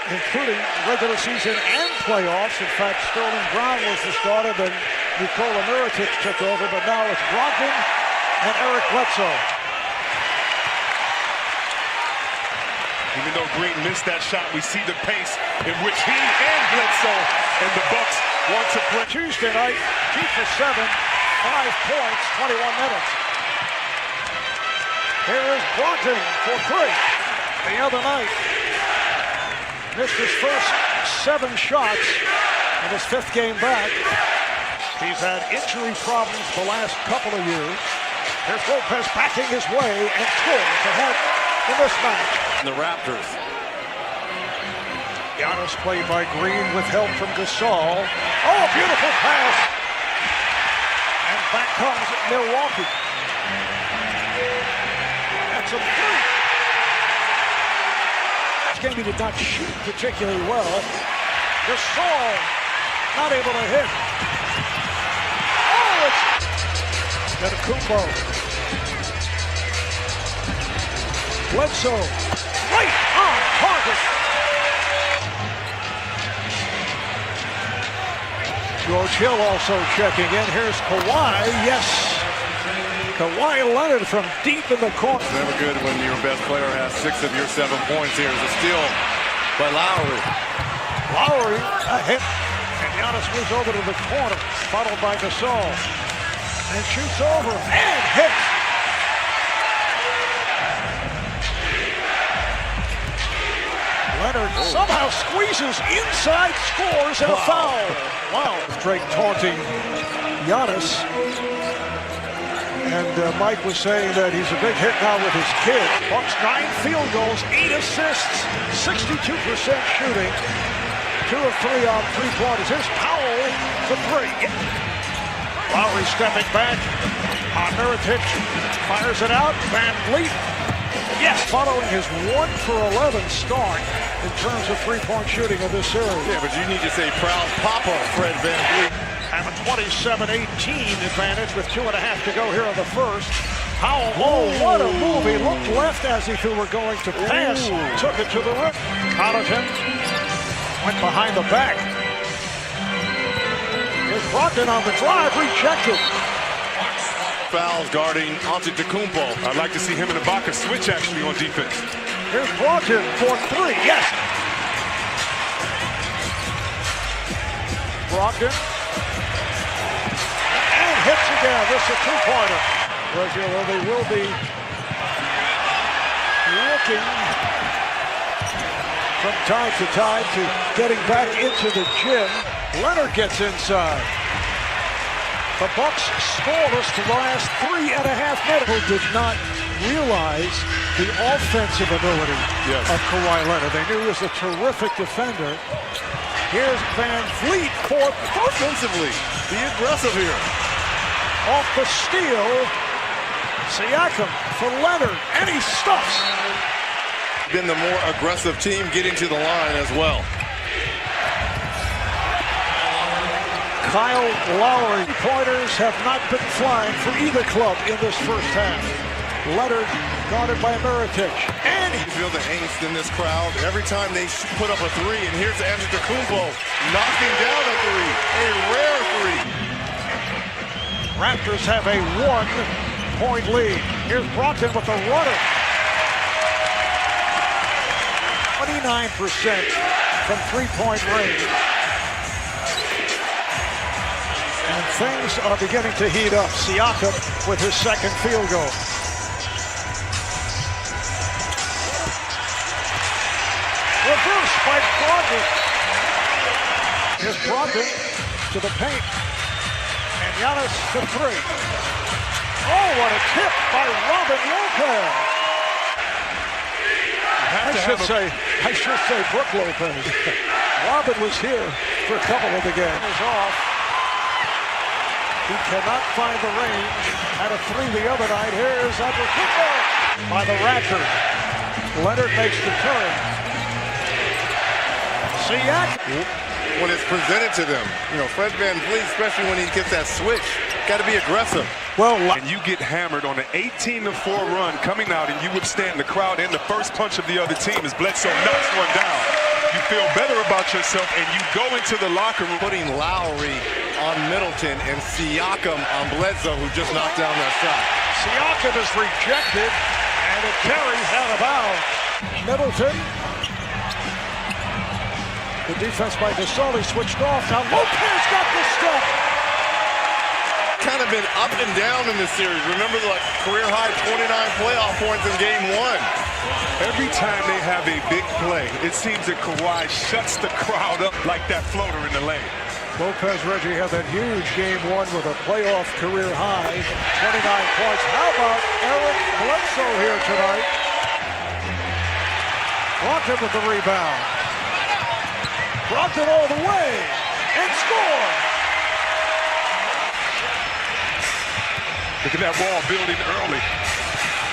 including regular season and playoffs. In fact, Sterling Brown was the starter, then Nikola Mirotic took over, but now it's Brogdon and Eric Bledsoe. Even though Green missed that shot, we see the pace in which he and Bledsoe and the Bucks want to play. Tuesday night, 2 for 7, 5 points, 21 minutes. Here is Brogdon for 3. The other night, missed his first 7 shots in his 5th game back. He's had injury problems the last couple of years. Here's Lopez backing his way and scores ahead in this match. The Raptors. Giannis played by Green with help from Gasol. Oh, a beautiful pass. And back comes Milwaukee. That's a three. This game he did not shoot particularly well. Gasol not able to hit. Oh, it's Antetokounmpo. Bledsoe, right on target. George Hill also checking in. Here's Kawhi. Yes. Kawhi Leonard from deep in the corner. It's never good when your best player has 6 of your 7 points. Here's a steal by Lowry. Lowry, a hit. And Giannis moves over to the corner, followed by Gasol. And shoots over and hits. Leonard somehow squeezes inside, scores, and a foul. Wow. Drake taunting Giannis. And Mike was saying that he's a big hit now with his kid. Bucks 9 field goals, 8 assists, 62% shooting. 2 of 3 on 3-pointers. Here's Powell for 3. Lowry stepping back. Mirotic fires it out. Van Vliet. Yes, following his 1 for 11 start in terms of 3-point shooting in this series. Yeah, but you need to say proud papa, Fred Van Vliet. Have a 27-18 advantage with 2.5 to go here in the first. Powell, oh, what a move. He looked left as if he were going to pass. Took it to the rim. Connaughton went behind the back. Here's Brogdon on the drive, rejected. Fouls guarding Antetokounmpo. I'd like to see him and Ibaka switch actually on defense. Here's Brogdon for 3, yes. Brogdon. And hits again, this is a 2-pointer. Well, they will be looking from time to time to getting back into the gym. Leonard gets inside. The Bucks scoreless for the last 3.5 minutes. Who did not realize the offensive ability of Kawhi Leonard. They knew he was a terrific defender. Here's Van Vliet for Offensively, be aggressive here. off the steal. Siakam for Leonard, and he stuffs. Been the more aggressive team getting to the line as well. Kyle Lowry. Pointers have not been flying for either club in this first half. Leonard guarded by Mirotic. And You feel the angst in this crowd every time they put up a 3. And here's Antetokounmpo knocking down a 3. A rare 3. Raptors have a 1-point lead. Here's Brogdon with the runner. 29% from 3-point range. And things are beginning to heat up. Siakam with his 2nd field goal. Reversed by Brogdon. Here's Brogdon to the paint. And Giannis for 3. Oh, what a tip by Robin Lopez. I should say Brook Lopez. Robin was here for a couple of the games. Off. He cannot find the range. Had a 3 the other night. Here's Antetokounmpo by the Raptors. Leonard makes the turn. Siakam. When it's presented to them, Fred Van Vliet, especially when he gets that switch, got to be aggressive. Well, and you get hammered on an 18-4 run coming out, and you withstand the crowd and the first punch of the other team as Bledsoe knocks one down. You feel better about yourself, and you go into the locker room. Putting Lowry on Middleton and Siakam on Bledsoe, who just knocked down that shot. Siakam is rejected, and it carries out of bounds. Middleton. The defense by Gasol, he switched off. Now Lopez got the step. Kind of been up and down in this series. Remember the career-high 29 playoff points in Game 1. Every time they have a big play, it seems that Kawhi shuts the crowd up like that floater in the lane. Lopez Reggie had that huge Game 1 with a playoff career high, 29 points. How about Eric Bledsoe here tonight? Brogdon with the rebound. Brogdon all the way and score. Look at that ball building early.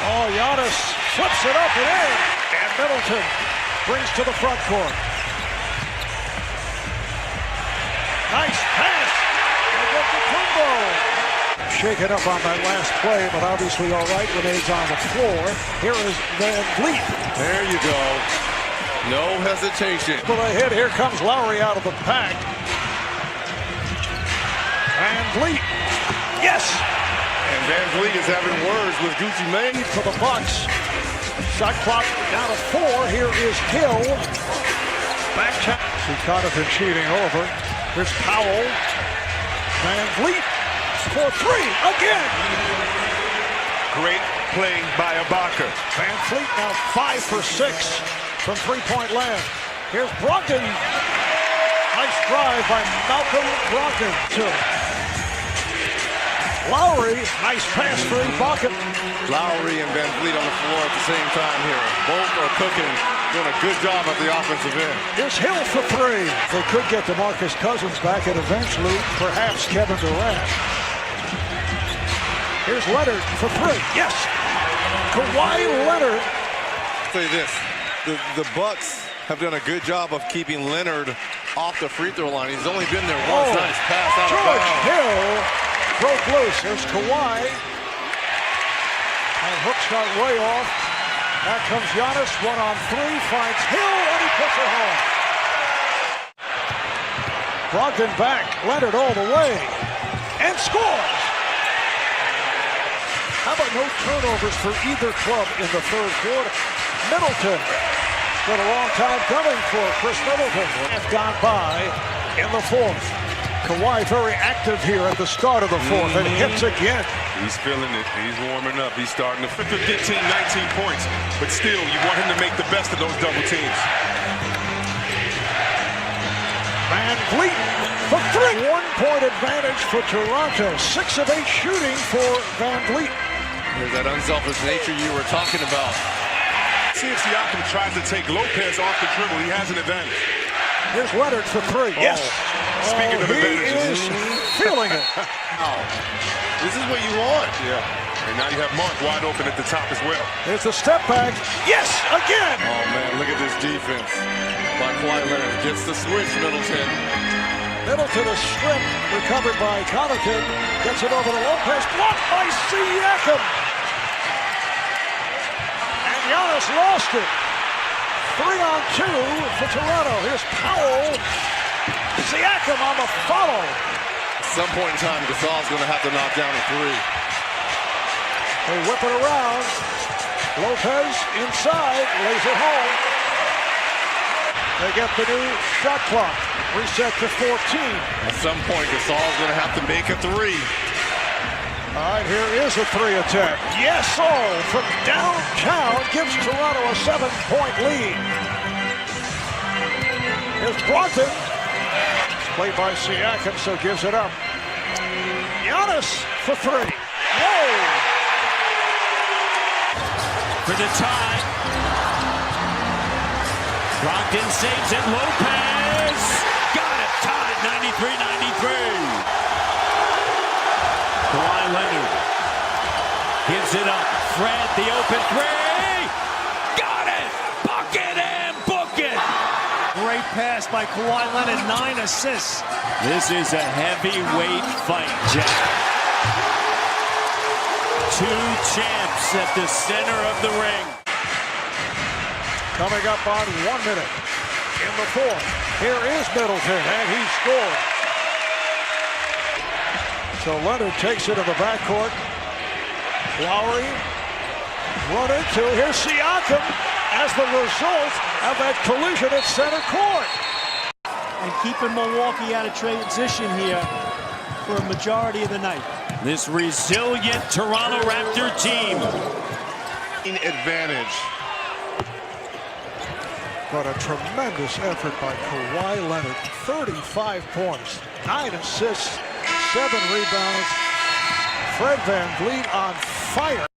Oh, Giannis flips it up and in. And Middleton brings to the front court. Nice pass. Against the Kumbo. Shaken up on that last play, but obviously all right. Renee's on the floor. Here is Van Vliet. There you go. No hesitation. But ahead, here comes Lowry out of the pack. Van Vliet. Yes. And Van Vliet is having words with Gucci Mane. For the Bucks. Shot clock down to 4. Here is Hill. Back check. See Connaughton cheating over. Here's Powell. Van Vliet for 3 again. Great play by Ibaka. Van Vliet now 5 for 6 from three-point land. Here's Brogdon. Nice drive by Malcolm Brogdon. Lowry, nice pass for Ibaka. Lowry and Van Vliet on the floor at the same time here. Both are cooking, doing a good job at the offensive end. Here's Hill for 3. They could get DeMarcus Cousins back and eventually, perhaps, Kevin Durant. Here's Leonard for 3. Yes! Kawhi Leonard. I'll tell you this, the Bucks have done a good job of keeping Leonard off the free throw line. He's only been there once. Nice pass out of bounds. George Hill broke loose. There's Kawhi. And hook shot way off. Now comes Giannis, 1-on-3, finds Hill, and he puts it home. Brogdon back, Leonard all the way, and scores. How about no turnovers for either club in the third quarter? Middleton, been a long time coming for Chris Middleton. Have gone by in the fourth. Kawhi very active here at the start of the fourth, and hits again. He's feeling it. He's warming up. He's starting to 15, 19 points. But still, you want him to make the best of those double teams. Van Vliet for 3. 1-point advantage for Toronto. 6 of 8 shooting for Van Vliet. There's that unselfish nature you were talking about. See if Siakam tries to take Lopez off the dribble. He has an advantage. Here's Leonard for 3. Yes. Speaking of advantages. He is feeling it. This is what you want. Yeah. And now you have Mark wide open at the top as well. Here's the step back. Yes, again. Oh, man, look at this defense by Kawhi Leonard. Gets the switch, Middleton. Middleton is stripped, recovered by Connaughton. Gets it over to Lopez. Blocked by Siakam. And Giannis lost it. 3-on-2 for Toronto. Here's Powell. Siakam on the follow. At some point in time, Gasol's going to have to knock down a 3. They whip it around. Lopez inside, lays it home. They get the new shot clock. Reset to 14. At some point, Gasol's going to have to make a 3. All right, here is a 3 attempt. Yes, from downtown gives Toronto a 7-point lead. Here's Brogdon. Played by Siakam, so gives it up. Giannis for 3. Whoa! For the tie. Brogdon saves it. Lopez got it. Tied 93-93. Kawhi Leonard gives it up. Fred, the open 3. Got it. Bucket and book it. Great pass by Kawhi Leonard. 9 assists. This is a heavyweight fight, Jack. Two champs at the center of the ring. Coming up on 1 minute in the fourth. Here is Middleton, and he scored. So Leonard takes it to the backcourt. Lowry run into. Here's Siakam as the result of that collision at center court. And keeping Milwaukee out of transition here for a majority of the night. This resilient Toronto Raptor team. Advantage. But a tremendous effort by Kawhi Leonard. 35 points, 9 assists, 7 rebounds. Fred VanVleet on fire.